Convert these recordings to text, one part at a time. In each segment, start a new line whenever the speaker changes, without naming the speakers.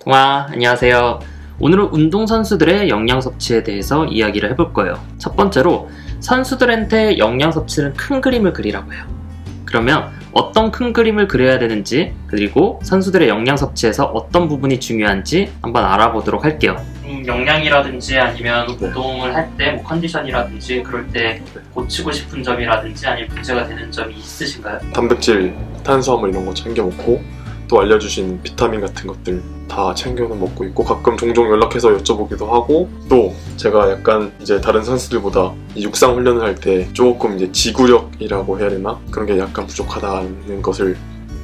와, 안녕하세요. 오늘은 운동선수들의 영양 섭취에 대해서 이야기를 해볼 거예요. 첫 번째로 선수들한테 영양 섭취는 큰 그림을 그리라고 해요. 그러면 어떤 큰 그림을 그려야 되는지, 그리고 선수들의 영양 섭취에서 어떤 부분이 중요한지 한번 알아보도록 할게요. 영양이라든지 아니면 운동을 할 때 컨디션이라든지 그럴 때 고치고 싶은 점이라든지 아니면 문제가 되는 점이 있으신가요?
단백질, 탄수화물 이런 거 챙겨 먹고, 또 알려주신 비타민 같은 것들 다 챙겨는 먹고 있고, 가끔 종종 연락해서 여쭤보기도 하고, 또 제가 약간 이제 다른 선수들보다 육상 훈련을 할 때 조금 이제 지구력이라고 해야 되나? 그런 게 약간 부족하다는 것을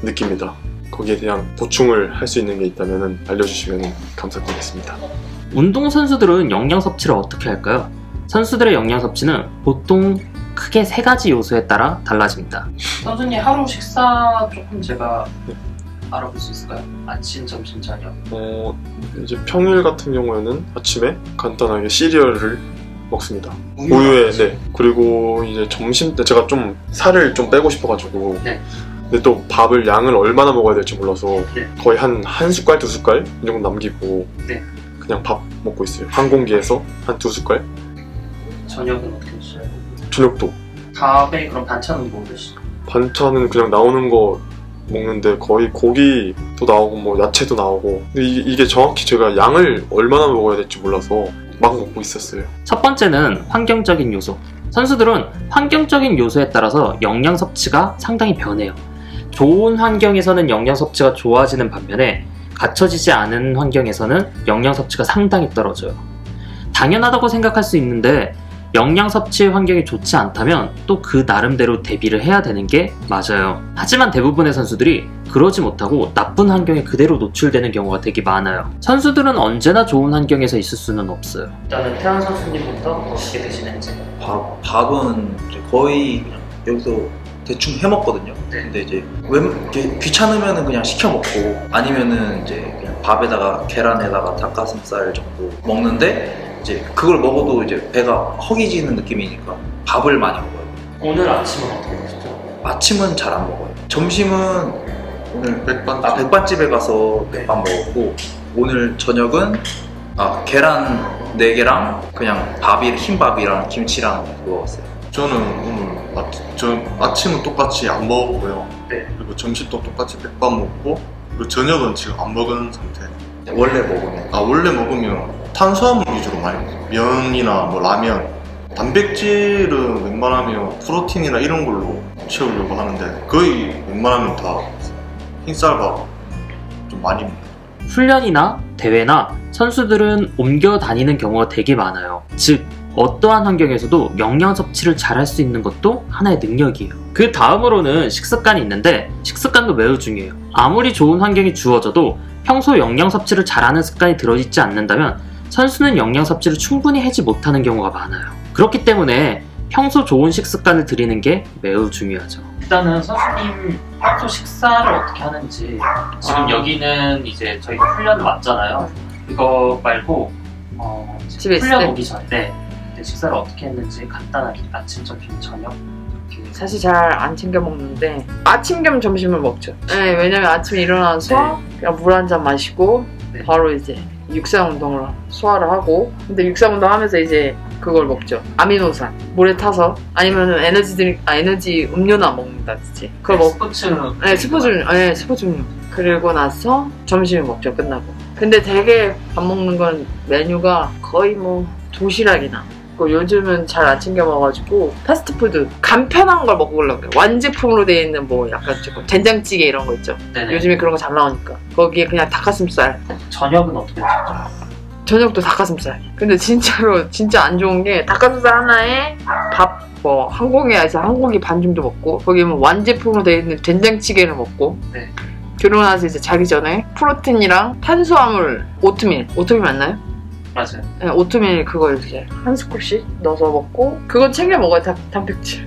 느낍니다. 거기에 대한 보충을 할 수 있는 게 있다면 알려주시면 감사드리겠습니다.
운동선수들은 영양 섭취를 어떻게 할까요? 선수들의 영양 섭취는 보통 크게 3가지 요소에 따라 달라집니다. 선수님 하루 식사 조금 제가 알아볼 수 있을까요? 아침, 점심, 저녁.
이제 평일 같은 경우에는 아침에 간단하게 시리얼을 먹습니다. 우유에, 네. 그리고 이제 점심 때 제가 좀 살을 좀 빼고 싶어가지고.
네.
근데 또 밥을 양을 얼마나 먹어야 될지 몰라서
네.
거의 한 숟갈, 2숟갈 이 정도 남기고
네.
그냥 밥 먹고 있어요. 한 공기에서 한 2숟갈.
저녁은 어떻게 드셔요?
저녁도.
밥에 그럼 반찬은 뭐 드시죠?
반찬은 그냥 나오는 거 먹는데 거의 고기도 나오고 뭐 야채도 나오고, 근데 이게 정확히 제가 양을 얼마나 먹어야 될지 몰라서 막 먹고 있었어요.
첫 번째는 환경적인 요소. 선수들은 환경적인 요소에 따라서 영양 섭취가 상당히 변해요. 좋은 환경에서는 영양 섭취가 좋아지는 반면에 갖춰지지 않은 환경에서는 영양 섭취가 상당히 떨어져요. 당연하다고 생각할 수 있는데 영양 섭취 환경이 좋지 않다면 또 그 나름대로 대비를 해야 되는 게 맞아요. 하지만 대부분의 선수들이 그러지 못하고 나쁜 환경에 그대로 노출되는 경우가 되게 많아요. 선수들은 언제나 좋은 환경에서 있을 수는 없어요. 일단은 태환 선수님부터 어떻게 드시는지.
밥은 이제 거의 여기서 대충 해 먹거든요.
네.
근데 이제 이렇게 귀찮으면은 그냥 시켜 먹고, 아니면은 이제 그냥 밥에다가 계란에다가 닭가슴살 정도 먹는데, 이제 그걸 먹어도 이제 배가 허기지는 느낌이니까 밥을 많이 먹어요.
오늘 아침은 어떻게 드시죠?
아침은 잘 안 먹어요. 점심은 오늘 백반집에 가서 백반 먹었고, 오늘 저녁은 계란 4개랑 그냥 흰밥이랑 김치랑 그거 먹었어요.
저는 오늘 아침은 똑같이 안 먹었고요.
네.
그리고 점심도 똑같이 백반 먹고, 그리고 저녁은 지금 안 먹은 상태.
원래 먹으면
원래 먹으면 탄수화물 위주로 많이 먹어요. 면이나 뭐 라면. 단백질은 웬만하면 프로틴이나 이런 걸로 채우려고 하는데 거의 웬만하면 다 흰쌀밥 좀 많이 먹어요.
훈련이나 대회나 선수들은 옮겨 다니는 경우가 되게 많아요. 즉 어떠한 환경에서도 영양 섭취를 잘할 수 있는 것도 하나의 능력이에요. 그 다음으로는 식습관이 있는데, 식습관도 매우 중요해요. 아무리 좋은 환경이 주어져도 평소 영양 섭취를 잘하는 습관이 들어있지 않는다면 선수는 영양 섭취를 충분히 하지 못하는 경우가 많아요. 그렇기 때문에 평소 좋은 식습관을 들이는 게 매우 중요하죠. 일단은 선수님 평소 식사를 어떻게 하는지, 지금 여기는 이제 저희가 훈련을 왔잖아요. 이거 말고
집에
훈련 오기 전에 식사를 어떻게 했는지 간단하게 아침, 점심, 저녁 이렇게.
사실 잘 안 챙겨 먹는데 아침 겸 점심을 먹죠. 네, 왜냐면 아침에 일어나서 그냥 물 한 잔 마시고 바로 이제 육상 운동을 소화를 하고, 근데 육상 운동 하면서 이제 그걸 먹죠. 아미노산 물에 타서, 아니면은 에너지 음료나 먹는다든지 그걸 먹고. 스포츠 음료. 그리고 나서 점심을 먹죠. 끝나고. 근데 되게 밥 먹는 건 메뉴가 거의 뭐 도시락이나, 요즘은 잘 안 챙겨 먹어가지고 패스트푸드 간편한 걸 먹으려고 해요. 완제품으로 되어 있는 뭐 약간 조금 된장찌개 이런 거 있죠.
네네.
요즘에 그런 거 잘 나오니까 거기에 그냥 닭가슴살.
저녁은 어떻게 드셨죠?
저녁도 닭가슴살. 근데 진짜로 진짜 안 좋은 게, 닭가슴살 하나에 밥 뭐 한 공기 반 정도 먹고, 거기에 뭐 완제품으로 되어 있는 된장찌개를 먹고.
네.
그러고 나서 이제 자기 전에 프로틴이랑 탄수화물, 오트밀 맞나요?
맞아요.
네, 오트밀 그거 이렇게 한 스쿱씩 넣어서 먹고, 그거 챙겨 먹어요. 단백질.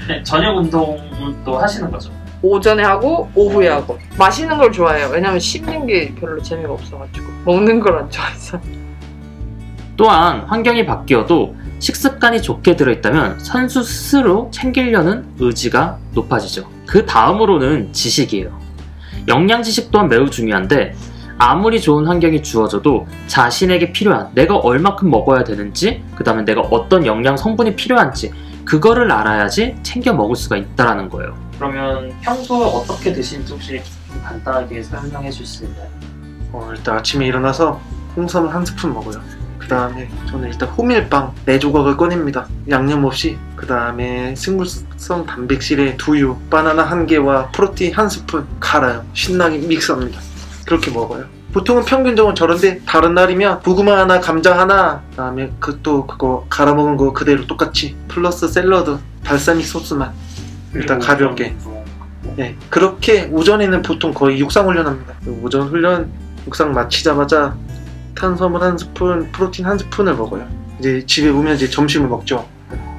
네, 저녁 운동도 하시는 거죠?
오전에 하고 오후에 하고. 마시는 걸 좋아해요. 왜냐면 씹는 게 별로 재미가 없어가지고. 먹는 걸 안 좋아해서.
또한 환경이 바뀌어도 식습관이 좋게 들어있다면 선수 스스로 챙기려는 의지가 높아지죠. 그 다음으로는 지식이에요. 영양 지식 또한 매우 중요한데, 아무리 좋은 환경이 주어져도 자신에게 필요한, 내가 얼마큼 먹어야 되는지, 그 다음에 내가 어떤 영양 성분이 필요한지 그거를 알아야지 챙겨 먹을 수가 있다라는 거예요. 그러면 평소에 어떻게 드시는지 혹시 좀 간단하게 설명해 주실 수 있나요?
일단 아침에 일어나서 홍삼을 한 스푼 먹어요. 그 다음에 저는 일단 호밀빵 4조각을 꺼냅니다. 양념 없이. 그 다음에 식물성 단백질에 두유, 바나나 1개와 프로틴 1스푼 갈아요. 신나게 믹스합니다. 그렇게 먹어요. 보통은 평균적으로 저런데 다른 날이면 고구마 하나, 감자 하나, 그 다음에 그거 갈아 먹은 거 그대로 똑같이 플러스 샐러드, 발사믹 소스만 일단 가볍게. 네, 그렇게 오전에는 보통 거의 육상 훈련합니다. 오전 훈련 육상 마치자마자 탄수화물 1스푼, 프로틴 1스푼을 먹어요. 이제 집에 오면 이제 점심을 먹죠.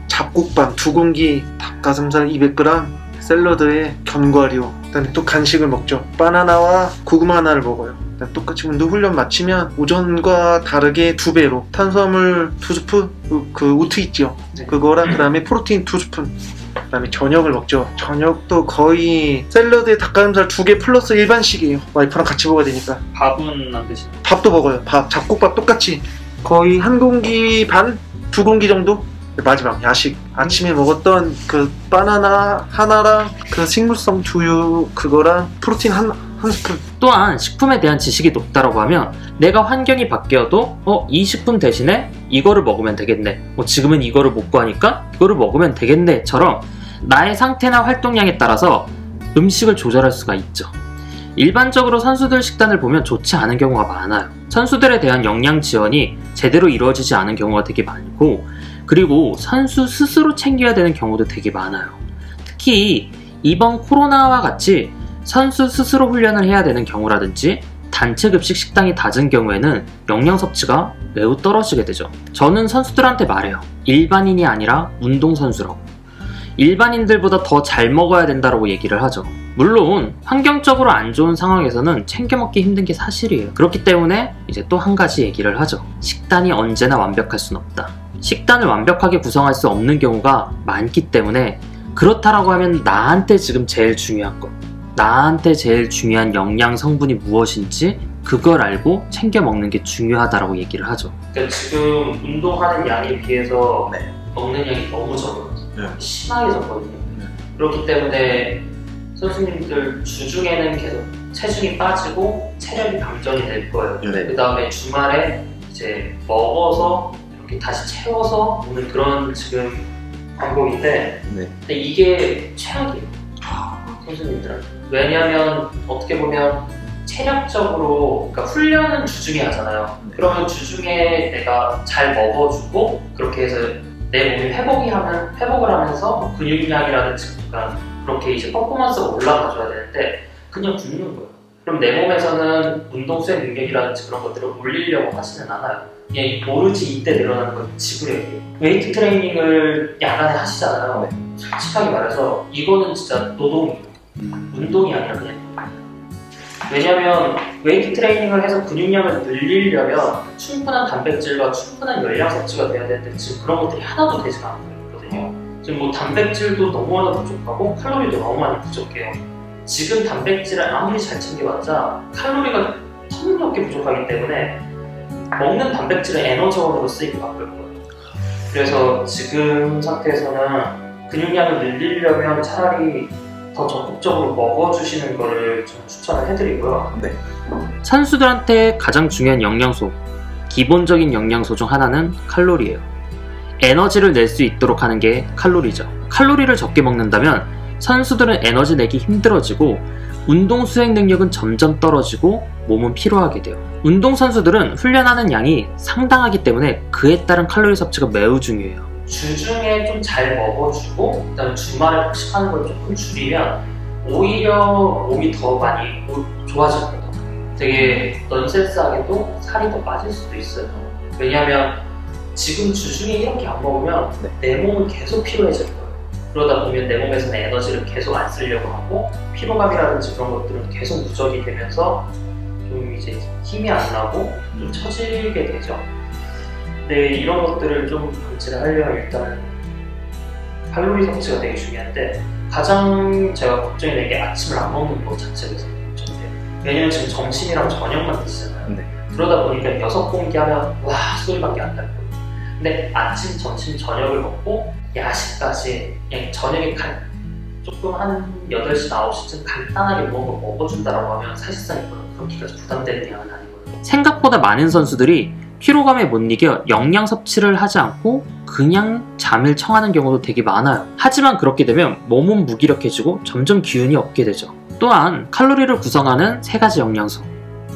잡곡밥 2공기, 닭가슴살 200g, 샐러드에 견과류, 그다음에 또 간식을 먹죠. 바나나와 고구마 하나를 먹어요. 똑같이 운동 훈련 마치면 오전과 다르게 2배로 탄수화물 2스푼, 그 오트 있죠. 그거랑 그 다음에 프로틴 2스푼. 그 다음에 저녁을 먹죠. 저녁도 거의 샐러드에 닭가슴살 2개 플러스 일반식이에요. 와이프랑 같이 먹어야 되니까.
밥은 안 드시나요?
밥도 먹어요. 밥, 잡곡밥 똑같이 거의 1공기 반? 2공기 정도? 마지막 야식, 아침에 먹었던 그 바나나 하나랑 그 식물성 두유 그거랑 프로틴 한 스푼.
또한 식품에 대한 지식이 높다라고 하면 내가 환경이 바뀌어도 이 식품 대신에 이거를 먹으면 되겠네, 지금은 이거를 못 구하니까 이거를 먹으면 되겠네 처럼 나의 상태나 활동량에 따라서 음식을 조절할 수가 있죠. 일반적으로 선수들 식단을 보면 좋지 않은 경우가 많아요. 선수들에 대한 영양 지원이 제대로 이루어지지 않은 경우가 되게 많고, 그리고 선수 스스로 챙겨야 되는 경우도 되게 많아요. 특히 이번 코로나와 같이 선수 스스로 훈련을 해야 되는 경우라든지 단체 급식 식당이 잦은 경우에는 영양 섭취가 매우 떨어지게 되죠. 저는 선수들한테 말해요. 일반인이 아니라 운동선수라고. 일반인들보다 더 잘 먹어야 된다고 얘기를 하죠. 물론 환경적으로 안 좋은 상황에서는 챙겨 먹기 힘든 게 사실이에요. 그렇기 때문에 이제 또 한 가지 얘기를 하죠. 식단이 언제나 완벽할 순 없다. 식단을 완벽하게 구성할 수 없는 경우가 많기 때문에, 그렇다라고 하면 나한테 지금 제일 중요한 것, 나한테 제일 중요한 영양 성분이 무엇인지 그걸 알고 챙겨 먹는 게 중요하다라고 얘기를 하죠. 그러니까 지금 운동하는 양에 비해서 먹는 양이 너무 적거든요. 심하게 적거든요. 그렇기 때문에 선수님들 주중에는 계속 체중이 빠지고 체력이 방전이 될 거예요. 그 다음에 주말에 이제 먹어서 이렇게 다시 채워서 오는 그런 지금 광고인데, 근데 이게 최악이에요. 선수님들한테. 왜냐하면 어떻게 보면 체력적으로, 그러니까 훈련은 주중에 하잖아요. 그러면 주중에 내가 잘 먹어주고 그렇게 해서 내 몸이 회복을 하면서 근육량이라든지 그러니까 그렇게 이제 퍼포먼스가 올라가줘야 되는데 그냥 굶는 거예요. 그럼 내 몸에서는 운동 수행 능력이라든지 그런 것들을 올리려고 하지는 않아요. 그냥 오로지 이때 늘어나는 건 지구력이에요. 웨이트 트레이닝을 야간에 하시잖아요. 솔직하게 말해서 이거는 진짜 노동이에요. 운동이 아니라 그냥. 왜냐면 웨이트 트레이닝을 해서 근육량을 늘리려면 충분한 단백질과 충분한 열량 섭취가 돼야 되는데 지금 그런 것들이 하나도 되지 않고 있거든요. 지금 뭐 단백질도 너무나 부족하고 칼로리도 너무 많이 부족해요. 지금 단백질을 아무리 잘 챙겨봤자 칼로리가 터무니없게 부족하기 때문에 먹는 단백질은 에너지원으로 쓰이고 바쁠 거예요. 그래서 지금 상태에서는 근육량을 늘리려면 차라리 더 적극적으로 먹어주시는 거를 좀 추천을 해드리고요. 선수들한테 가장 중요한 영양소, 기본적인 영양소 중 하나는 칼로리예요. 에너지를 낼 수 있도록 하는 게 칼로리죠. 칼로리를 적게 먹는다면 선수들은 에너지 내기 힘들어지고 운동 수행 능력은 점점 떨어지고 몸은 피로하게 돼요. 운동선수들은 훈련하는 양이 상당하기 때문에 그에 따른 칼로리 섭취가 매우 중요해요. 주중에 좀 잘 먹어주고 그다음에 주말에 폭식하는 걸 조금 줄이면 오히려 몸이 더 많이 좋아질 거예요. 되게 넌센스하게도 살이 더 빠질 수도 있어요. 왜냐하면 지금 주중에 이렇게 안 먹으면 내 몸은 계속 피로해질 거예요. 그러다 보면 내 몸에서는 에너지를 계속 안 쓰려고 하고 피로감이라든지 그런 것들은 계속 누적이 되면서 좀 이제 힘이 안 나고 좀 처지게 되죠. 근데 이런 것들을 좀 방지를 하려면 일단 칼로리 섭취가 되게 중요한데 가장 제가 걱정이 되는 게 아침을 안 먹는 것 자체가 걱정돼요. 왜냐면 지금 점심이랑 저녁만 드시잖아요.
네.
그러다 보니까 6공기 하면 와 소리밖에 안 나요. 근데 아침, 점심, 저녁을 먹고 야식까지 그냥 저녁에 조금 한 8시, 9시쯤 간단하게 뭔가 먹어준다라고 하면 사실상 이거는 그렇게까지 부담되는 양은 아니거든요. 생각보다 많은 선수들이 피로감에 못 이겨 영양 섭취를 하지 않고 그냥 잠을 청하는 경우도 되게 많아요. 하지만 그렇게 되면 몸은 무기력해지고 점점 기운이 없게 되죠. 또한 칼로리를 구성하는 3가지 영양소,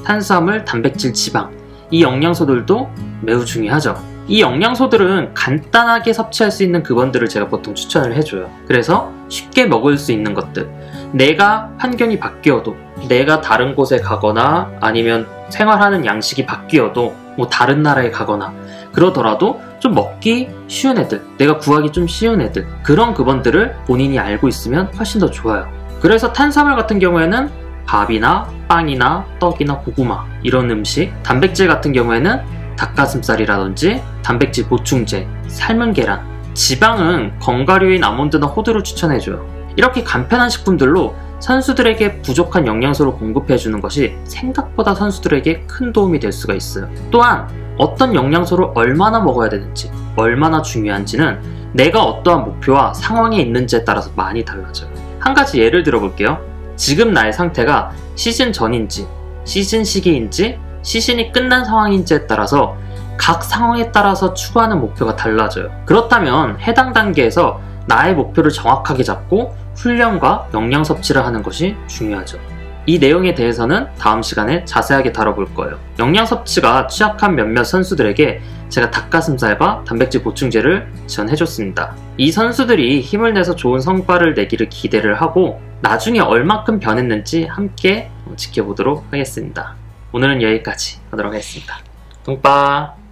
탄수화물, 단백질, 지방, 이 영양소들도 매우 중요하죠. 이 영양소들은 간단하게 섭취할 수 있는 그건들을 제가 보통 추천을 해줘요. 그래서 쉽게 먹을 수 있는 것들, 내가 환경이 바뀌어도, 내가 다른 곳에 가거나 아니면 생활하는 양식이 바뀌어도 뭐 다른 나라에 가거나 그러더라도 좀 먹기 쉬운 애들, 내가 구하기 좀 쉬운 애들, 그런 그건들을 본인이 알고 있으면 훨씬 더 좋아요. 그래서 탄수화물 같은 경우에는 밥이나 빵이나 떡이나 고구마 이런 음식, 단백질 같은 경우에는 닭가슴살이라든지 단백질 보충제, 삶은 계란, 지방은 견과류인 아몬드나 호두를 추천해줘요. 이렇게 간편한 식품들로 선수들에게 부족한 영양소를 공급해주는 것이 생각보다 선수들에게 큰 도움이 될 수가 있어요. 또한 어떤 영양소를 얼마나 먹어야 되는지, 얼마나 중요한지는 내가 어떠한 목표와 상황에 있는지에 따라서 많이 달라져요. 한 가지 예를 들어볼게요. 지금 나의 상태가 시즌 전인지, 시즌 시기인지, 시즌이 끝난 상황인지에 따라서 각 상황에 따라서 추구하는 목표가 달라져요. 그렇다면 해당 단계에서 나의 목표를 정확하게 잡고 훈련과 영양 섭취를 하는 것이 중요하죠. 이 내용에 대해서는 다음 시간에 자세하게 다뤄볼 거예요. 영양 섭취가 취약한 몇몇 선수들에게 제가 닭가슴살과 단백질 보충제를 지원해줬습니다. 이 선수들이 힘을 내서 좋은 성과를 내기를 기대를 하고 나중에 얼마큼 변했는지 함께 지켜보도록 하겠습니다. 오늘은 여기까지 하도록 하겠습니다. 뚱빠!